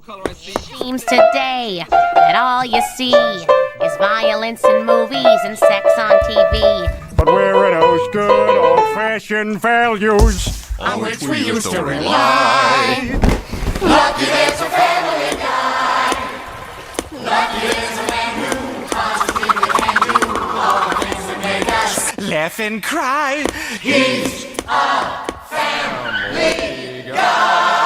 Seems today that all you see is violence in movies and sex on TV. But where are those good old-fashioned values on which we used to rely? Lucky there's a family guy. Lucky there's a man who positively can do all the things that make us laugh and cry. He's a family guy.